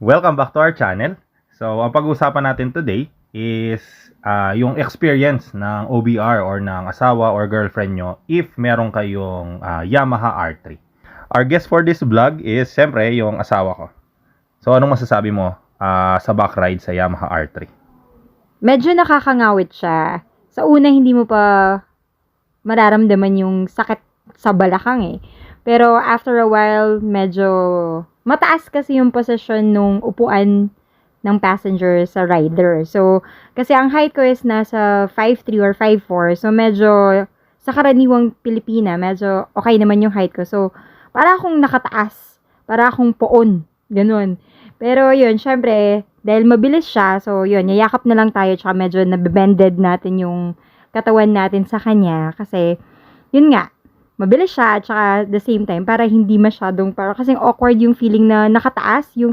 Welcome back to our channel. So, ang pag-uusapan natin today is yung experience ng OBR or ng asawa or girlfriend nyo if meron kayong Yamaha R3. Our guest for this vlog is, siyempre, yung asawa ko. So, anong masasabi mo sa back ride sa Yamaha R3? Medyo nakakangawit siya. Sa una, hindi mo pa mararamdaman yung sakit sa balakang eh. Pero after a while, medyo mataas kasi yung posisyon nung upuan ng passenger sa rider. So, kasi ang height ko is nasa 5'3 or 5'4. So, medyo sa karaniwang Pilipina, medyo okay naman yung height ko. So, para akong nakataas. Para akong poon. Ganun. Pero yun, syempre, dahil mabilis siya, so yun, yayakap na lang tayo. Tsaka medyo nabibended natin yung katawan natin sa kanya. Kasi, yun nga, mabilis siya. At saka, the same time, para hindi masyadong, para kasing awkward yung feeling na nakataas. Yung